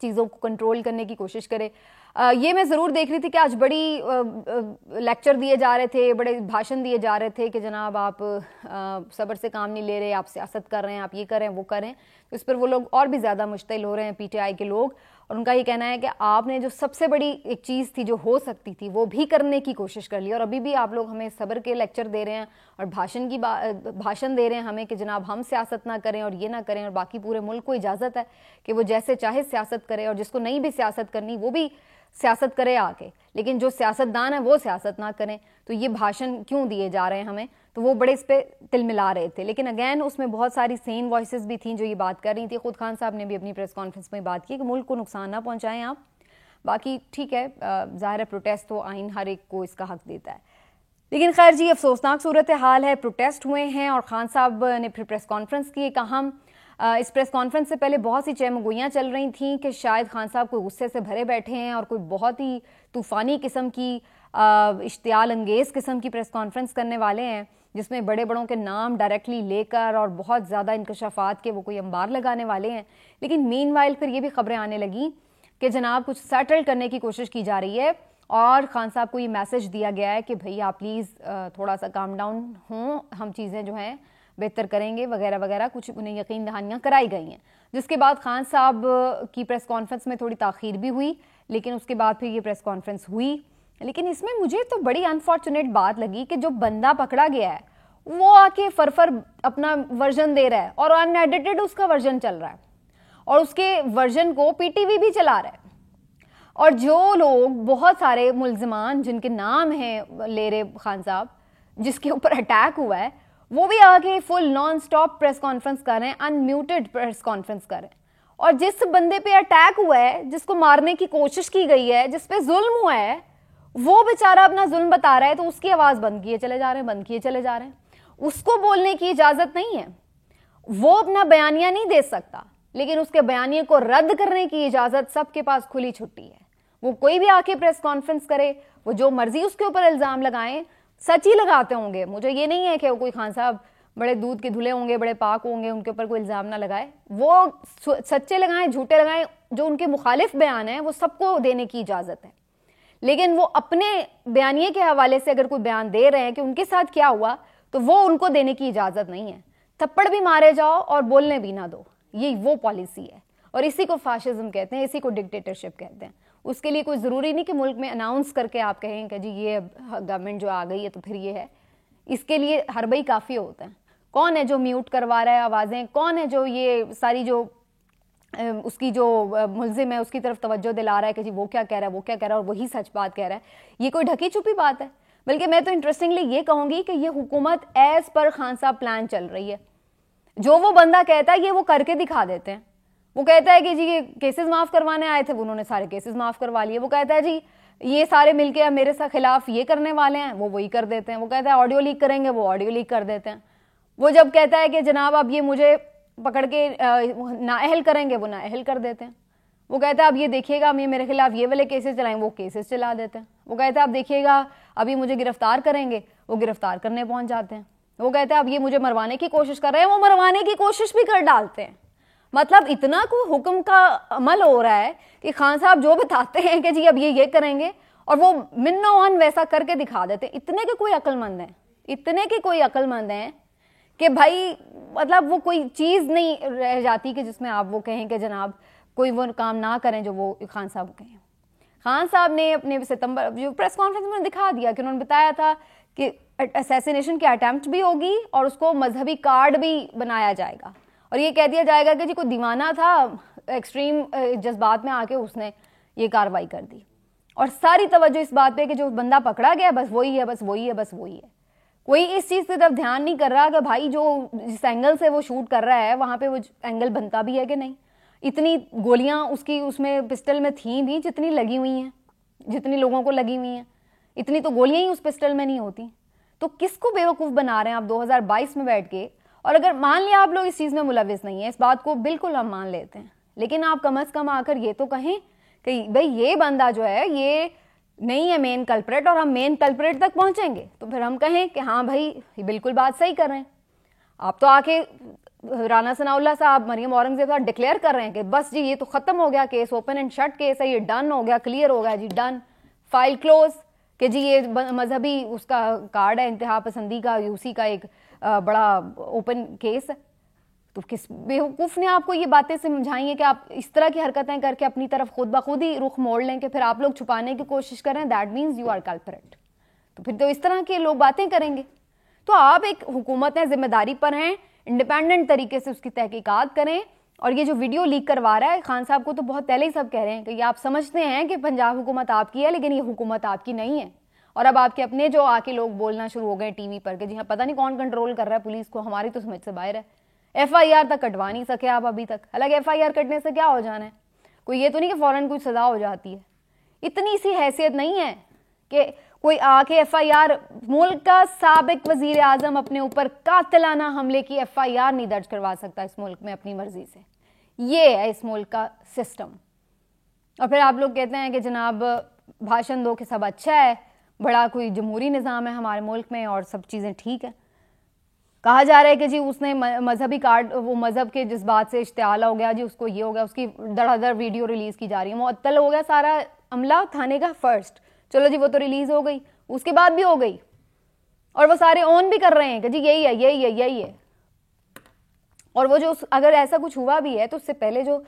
چیزوں کو کنٹرول کرنے کی کوشش کرے. یہ میں ضرور دیکھ رہی تھی کہ آج بڑی لیکچر دیے جا رہے تھے, بڑے بھاشن دیے جا رہے تھے کہ جناب آپ صبر سے کام نہیں لے رہے, آپ سیاست کر رہے ہیں, آپ یہ کریں وہ کریں. تو اس پر وہ لوگ اور بھی زیادہ مشتعل ہو رہے ہیں, پی ٹی آئی کے لوگ, اور ان کا یہ کہنا ہے کہ آپ نے جو سب سے بڑی ایک چیز تھی جو ہو سکتی تھی وہ بھی کرنے کی کوشش کر لی, اور ابھی بھی آپ لوگ ہمیں صبر کے لیکچر دے رہے ہیں اور بھاشن دے رہے ہیں ہمیں کہ جناب ہم سیاست نہ کریں اور یہ نہ کریں, اور باقی پورے ملک کو اجازت ہے کہ وہ جیسے چاہے سیاست کرے, اور جس کو نہیں بھی سیاست کرنی وہ بھی سیاست کرے آ کے, لیکن جو سیاست دان ہے وہ سیاست نہ کریں. تو یہ بھاشن کیوں دیے جا رہے ہیں ہمیں؟ تو وہ بڑے اس پہ تل ملا رہے تھے. لیکن اگین اس میں بہت ساری سین وائسز بھی تھیں جو یہ بات کر رہی تھیں. خود خان صاحب نے بھی اپنی پریس کانفرنس میں بات کی کہ ملک کو نقصان نہ پہنچائیں آپ. باقی ٹھیک ہے, ظاہر ہے پروٹیسٹ تو آئین ہر ایک کو اس کا حق دیتا ہے. لیکن خیر جی, افسوسناک صورتحال ہے, پروٹیسٹ ہوئے ہیں اور خان صاحب نے پھر پریس کانفرنس کی. ایک اہم اس پریس کانفرنس سے پہلے بہت سی چہمگوئیاں چل رہی تھیں کہ شاید خان صاحب کوئی غصے سے بھرے بیٹھے ہیں اور کوئی بہت ہی طوفانی قسم کی اشتعال انگیز قسم کی پریس کانفرنس کرنے والے ہیں, جس میں بڑے بڑوں کے نام ڈائریکٹلی لے کر اور بہت زیادہ انکشافات کے وہ کوئی انبار لگانے والے ہیں. لیکن مین وائل پھر یہ بھی خبریں آنے لگیں کہ جناب کچھ سیٹل کرنے کی کوشش کی جا رہی ہے, اور خان صاحب کو یہ میسج دیا گیا ہے کہ بھئی آپ پلیز تھوڑا سا کام ڈاؤن ہوں, ہم چیزیں جو ہیں بہتر کریں گے وغیرہ وغیرہ. کچھ انہیں یقین دہانیاں کرائی گئی ہیں, جس کے بعد خان صاحب کی پریس کانفرنس میں تھوڑی تاخیر بھی ہوئی, لیکن اس کے بعد پھر یہ پریس کانفرنس ہوئی. لیکن اس میں مجھے تو بڑی انفارچونیٹ بات لگی کہ جو بندہ پکڑا گیا ہے وہ آ کے فرفر اپنا ورژن دے رہا ہے اور ان ایڈیٹڈ اس کا ورژن چل رہا ہے, اور اس کے ورژن کو پی ٹی وی بھی چلا رہا ہے. اور جو لوگ بہت سارے ملزمان جن کے نام ہیں لے رہے خان صاحب, جس کے اوپر اٹیک ہوا ہے, وہ بھی آگے فل نان سٹاپ پریس کانفرنس کر رہے ہیں, ان میوٹڈ پریس کانفرنس کر رہے ہیں. اور جس بندے پہ اٹیک ہوا ہے, جس کو مارنے کی کوشش کی گئی ہے, جس پہ ظلم ہوا ہے, وہ بیچارہ اپنا ظلم بتا رہا ہے تو اس کی آواز بند کیے چلے جا رہے ہیں, بند کیے چلے جا رہے ہیں. اس کو بولنے کی اجازت نہیں ہے, وہ اپنا بیانیہ نہیں دے سکتا, لیکن اس کے بیانیے کو رد کرنے کی اجازت سب کے پاس کھلی چھٹی ہے. وہ کوئی بھی آ کے پریس کانفرنس کرے, وہ جو مرضی اس کے اوپر الزام لگائیں, سچ ہی لگاتے ہوں گے. مجھے یہ نہیں ہے کہ وہ کوئی خان صاحب بڑے دودھ کے دھلے ہوں گے, بڑے پاک ہوں گے, ان کے اوپر کوئی الزام نہ لگائے. وہ سچے لگائیں, جھوٹے لگائیں, جو ان کے مخالف بیان ہیں وہ سب کو دینے کی اجازت ہے. لیکن وہ اپنے بیانیے کے حوالے سے اگر کوئی بیان دے رہے ہیں کہ ان کے ساتھ کیا ہوا, تو وہ ان کو دینے کی اجازت نہیں ہے. تھپڑ بھی مارے جاؤ اور بولنے بھی نہ دو, یہ وہ پالیسی ہے, اور اسی کو فاشزم کہتے ہیں, اسی کو ڈکٹیٹرشپ کہتے ہیں. اس کے لیے کوئی ضروری نہیں کہ ملک میں اناؤنس کر کے آپ کہیں کہ جی یہ گورنمنٹ جو آ گئی ہے تو پھر یہ ہے. اس کے لیے حربئی کافی ہوتا ہے. کون ہے جو میوٹ کروا رہا ہے آوازیں, کون ہے جو یہ ساری جو اس کی جو ملزم ہے اس کی طرف توجہ دلا رہا ہے کہ جی وہ کیا کہہ رہا ہے, وہ کیا کہہ رہا ہے, اور وہی سچ بات کہہ رہا ہے. یہ کوئی ڈھکی چھپی بات ہے. بلکہ میں تو انٹرسٹنگلی یہ کہوں گی کہ یہ حکومت ایز پر خان صاحب پلان چل رہی ہے. جو وہ بندہ کہتا ہے یہ وہ کر کے دکھا دیتے ہیں. وہ کہتا ہے کہ جی یہ کیسز معاف کروانے آئے تھے, انہوں نے سارے کیسز معاف کروا لیے. وہ کہتا ہے جی یہ سارے مل کے میرے خلاف یہ کرنے والے ہیں, وہ وہی کر دیتے ہیں. وہ کہتا ہے آڈیو لیک کریں گے, وہ آڈیو لیک کر دیتے ہیں. وہ جب کہتا ہے کہ جناب اب یہ مجھے پکڑ کے نااہل کریں گے, وہ نااہل کر دیتے ہیں. وہ کہتا ہے اب یہ دیکھیے گا, اب یہ میرے خلاف یہ والے کیسز چلائیں, وہ کیسز چلا دیتے ہیں. وہ کہتا ہے اب دیکھیے گا ابھی مجھے گرفتار کریں گے, وہ گرفتار کرنے پہنچ جاتے ہیں. وہ کہتا ہے اب یہ مجھے مروانے کی کوشش کر رہے ہیں, وہ مروانے کی کوشش بھی کر ڈالتے ہیں. مطلب اتنا کوئی حکم کا عمل ہو رہا ہے کہ خان صاحب جو بتاتے ہیں کہ جی اب یہ کریں گے, اور وہ منو ان ویسا کر کے دکھا دیتے. اتنے کے کوئی عقل مند ہیں, اتنے کے کوئی عقل مند ہیں کہ بھائی مطلب وہ کوئی چیز نہیں رہ جاتی کہ جس میں آپ وہ کہیں کہ جناب کوئی وہ کام نہ کریں جو وہ خان صاحب کہیں. خان صاحب نے اپنے ستمبر جو پریس کانفرنس میں دکھا دیا کہ انہوں نے بتایا تھا کہ اسیسینیشن کی اٹیمپٹ بھی ہوگی اور اس کو مذہبی کارڈ بھی بنایا جائے گا, اور یہ کہہ دیا جائے گا کہ جی کوئی دیوانہ تھا, ایکسٹریم جذبات میں آ کے اس نے یہ کارروائی کر دی. اور ساری توجہ اس بات پہ کہ جو بندہ پکڑا گیا بس وہی ہے, بس وہی ہے, بس وہی ہے. کوئی اس چیز کی طرف دھیان نہیں کر رہا کہ بھائی جو جس اینگل سے وہ شوٹ کر رہا ہے وہاں پہ وہ اینگل بنتا بھی ہے کہ نہیں. اتنی گولیاں اس میں پسٹل میں تھیں بھی جتنی لگی ہوئی ہیں, جتنی لوگوں کو لگی ہوئی ہیں, اتنی تو گولیاں ہی اس پسٹل میں نہیں ہوتی. تو کس کو بیوقوف بنا رہے ہیں آپ 2022 میں بیٹھ کے؟ اور اگر مان لیا آپ لوگ اس چیز میں ملوث نہیں ہیں, اس بات کو بالکل ہم مان لیتے ہیں, لیکن آپ کم از کم آ کر یہ تو کہیں کہ بھئی یہ بندہ جو ہے یہ نہیں ہے مین کلپریٹ, اور ہم مین کلپریٹ تک پہنچیں گے تو پھر ہم کہیں کہ ہاں بھائی یہ بالکل بات صحیح کر رہے ہیں. آپ تو آ کے رانا ثناءاللہ صاحب مریم اورنگزیب صاحب ڈکلیئر کر رہے ہیں کہ بس جی یہ تو ختم ہو گیا case, open and shut case ہے, یہ ڈن ہو گیا, کلیئر ہو گیا جی, ڈن, فائل کلوز, کہ جی یہ مذہبی اس کا کارڈ ہے انتہا پسندی کا, اسی کا ایک بڑا اوپن کیس ہے. تو کس بیوقوف نے آپ کو یہ باتیں سمجھائی ہیں کہ آپ اس طرح کی حرکتیں کر کے اپنی طرف خود بخود ہی رخ موڑ لیں کہ پھر آپ لوگ چھپانے کی کوشش کریں, that means you are culprit. تو پھر تو اس طرح کے لوگ باتیں کریں گے. تو آپ ایک حکومت ہیں, ذمہ داری پر ہیں, انڈیپینڈنٹ طریقے سے اس کی تحقیقات کریں. اور یہ جو ویڈیو لیک کروا رہا ہے خان صاحب کو, تو بہت پہلے ہی سب کہہ رہے ہیں کہ یہ آپ سمجھتے ہیں کہ پنجاب حکومت آپ کی ہے, لیکن یہ حکومت آپ کی نہیں ہے. اور اب آپ کے اپنے جو آ کے لوگ بولنا شروع ہو گئے ٹی وی پر کہ جی ہاں پتہ نہیں کون کنٹرول کر رہا ہے پولیس کو, ہماری تو سمجھ سے باہر ہے. ایف آئی آر تک کٹوا نہیں سکے آپ ابھی تک. حالانکہ ایف آئی آر کٹنے سے کیا ہو جانا ہے, کوئی یہ تو نہیں کہ فوراً کوئی سزا ہو جاتی ہے. اتنی سی حیثیت نہیں ہے کہ کوئی آ کے ایف آئی آر, ملک کا سابق وزیر اعظم اپنے اوپر قاتلانہ حملے کی ایف آئی آر نہیں درج کروا سکتا اس ملک میں اپنی مرضی سے. یہ ہے اس ملک کا سسٹم. اور پھر آپ لوگ کہتے ہیں کہ جناب بھاشن دو کہ سب اچھا ہے, بڑا کوئی جمہوری نظام ہے ہمارے ملک میں اور سب چیزیں ٹھیک ہیں. کہا جا رہا ہے کہ جی اس نے مذہبی کارڈ, وہ مذہب کے جذبات سے اشتعال ہو گیا جی, اس کو یہ ہو گیا, اس کی دڑ دڑ ویڈیو ریلیز کی جا رہی ہے, معطل ہو گیا سارا عملہ تھانے کا فرسٹ. چلو جی وہ تو ریلیز ہو گئی, اس کے بعد بھی ہو گئی, اور وہ سارے اون بھی کر رہے ہیں کہ جی یہی ہے یہی ہے یہی ہے. اور وہ جو اگر ایسا کچھ ہوا بھی ہے تو اس سے پہلے جو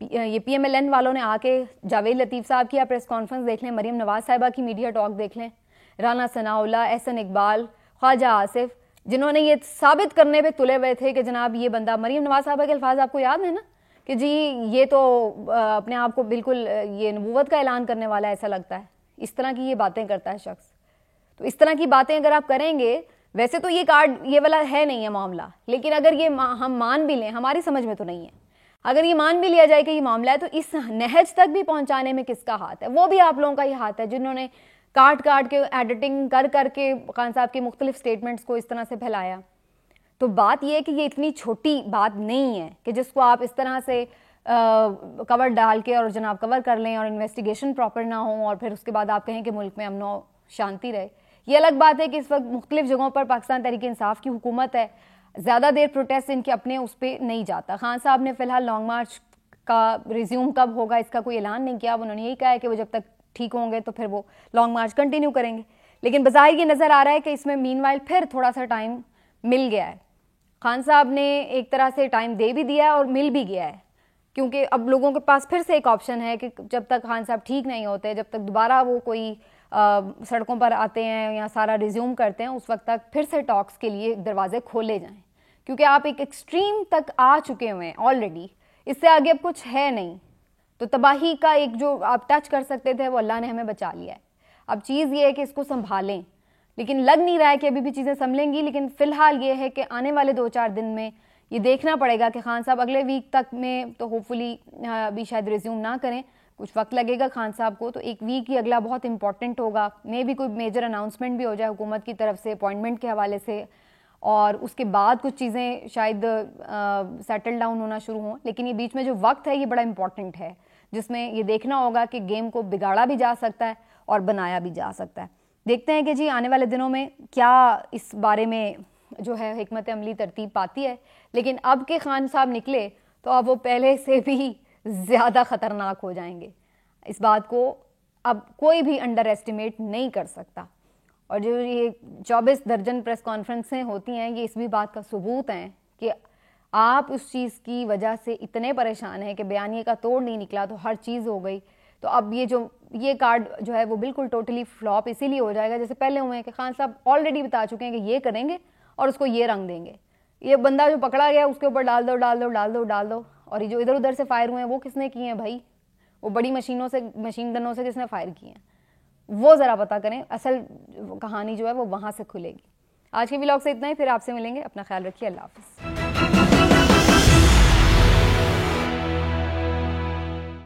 یہ پی ایم ایل این والوں نے آ کے جاوید لطیف صاحب کی پریس کانفرنس دیکھ لیں, مریم نواز صاحبہ کی میڈیا ٹاک دیکھ لیں, رانا ثناءاللہ, احسن اقبال, خواجہ آصف, جنہوں نے یہ ثابت کرنے پہ تلے ہوئے تھے کہ جناب یہ بندہ, مریم نواز صاحبہ کے الفاظ آپ کو یاد ہے نا کہ جی یہ تو اپنے آپ کو بالکل یہ نبوت کا اعلان کرنے والا ایسا لگتا ہے, اس طرح کی یہ باتیں کرتا ہے شخص. تو اس طرح کی باتیں اگر آپ کریں گے, ویسے تو یہ کارڈ یہ والا ہے نہیں ہے معاملہ, لیکن اگر یہ ہم مان بھی لیں, ہماری سمجھ میں تو نہیں ہے, اگر یہ مان بھی لیا جائے کہ یہ معاملہ ہے, تو اس نہج تک بھی پہنچانے میں کس کا ہاتھ ہے؟ وہ بھی آپ لوگوں کا ہی ہاتھ ہے, جنہوں نے کاٹ کے ایڈیٹنگ کر کے خان صاحب کے مختلف سٹیٹمنٹس کو اس طرح سے پھیلایا. تو بات یہ ہے کہ یہ اتنی چھوٹی بات نہیں ہے کہ جس کو آپ اس طرح سے کور ڈال کے اور جناب کور کر لیں اور انویسٹیگیشن پراپر نہ ہوں اور پھر اس کے بعد آپ کہیں کہ ملک میں امن و شانتی رہے. یہ الگ بات ہے کہ اس وقت مختلف جگہوں پر پاکستان تحریک انصاف کی حکومت ہے, زیادہ دیر پروٹیسٹ ان کے اپنے اس پہ نہیں جاتا. خان صاحب نے فی الحال لانگ مارچ کا ریزیوم کب ہوگا اس کا کوئی اعلان نہیں کیا, انہوں نے یہی کہا ہے کہ وہ جب تک ٹھیک ہوں گے تو پھر وہ لانگ مارچ کنٹینیو کریں گے. لیکن بظاہر یہ نظر آ رہا ہے کہ اس میں مین وائل پھر تھوڑا سا ٹائم مل گیا ہے. خان صاحب نے ایک طرح سے ٹائم دے بھی دیا ہے اور مل بھی گیا ہے, کیونکہ اب لوگوں کے پاس پھر سے ایک آپشن ہے کہ جب تک خان صاحب ٹھیک نہیں ہوتے, جب تک دوبارہ وہ کوئی سڑکوں پر آتے ہیں یا سارا ریزیوم کرتے ہیں, اس وقت تک پھر سے ٹاکس کے لیے دروازے کھولے جائیں, کیونکہ آپ ایک ایکسٹریم تک آ چکے ہوئے ہیں آلریڈی, اس سے آگے اب کچھ ہے نہیں. تو تباہی کا ایک جو آپ ٹچ کر سکتے تھے وہ اللہ نے ہمیں بچا لیا ہے. اب چیز یہ ہے کہ اس کو سنبھالیں, لیکن لگ نہیں رہا ہے کہ ابھی بھی چیزیں سنبھلیں گی. لیکن فی الحال یہ ہے کہ آنے والے 2-4 دن میں یہ دیکھنا پڑے گا کہ خان صاحب اگلے ویک تک میں تو ہوپ فلی ابھی شاید ریزیوم نہ کریں, کچھ وقت لگے گا خان صاحب کو. تو ایک ویک ہی اگلا بہت امپورٹنٹ ہوگا, میں بھی کوئی میجر اناؤنسمنٹ بھی ہو جائے حکومت کی طرف سے اپوائنٹمنٹ کے حوالے سے, اور اس کے بعد کچھ چیزیں شاید سیٹل ڈاؤن ہونا شروع ہوں. لیکن یہ بیچ میں جو وقت ہے یہ بڑا امپورٹنٹ ہے, جس میں یہ دیکھنا ہوگا کہ گیم کو بگاڑا بھی جا سکتا ہے اور بنایا بھی جا سکتا ہے. دیکھتے ہیں کہ جی آنے والے دنوں میں کیا اس بارے میں جو ہے حکمت عملی ترتیب پاتی ہے. لیکن اب کے خان صاحب نکلے تو اب وہ پہلے سے بھی زیادہ خطرناک ہو جائیں گے. اس بات کو اب کوئی بھی انڈر ایسٹیمیٹ نہیں کر سکتا. اور جو یہ 24 درجن پریس کانفرنسیں ہوتی ہیں, یہ اس بھی بات کا ثبوت ہیں کہ آپ اس چیز کی وجہ سے اتنے پریشان ہیں کہ بیانیے کا توڑ نہیں نکلا تو ہر چیز ہو گئی. تو اب یہ کارڈ جو ہے وہ بالکل ٹوٹلی فلاپ اسی لیے ہو جائے گا جیسے پہلے ہوئے ہیں کہ خان صاحب آلریڈی بتا چکے ہیں کہ یہ کریں گے اور اس کو یہ رنگ دیں گے. یہ بندہ جو پکڑا گیا اس کے اوپر ڈال دو ڈال دو ڈال دو ڈال دو. اور یہ جو ادھر ادھر سے فائر ہوئے ہیں وہ کس نے کیے ہیں بھائی؟ وہ بڑی مشینوں سے, مشین گنوں سے کس نے فائر کیے ہیں وہ ذرا پتہ کریں. اصل کہانی جو ہے وہ وہاں سے کھلے گی. آج کے ولاگ سے اتنا ہی, پھر آپ سے ملیں گے. اپنا خیال رکھیے, اللہ حافظ.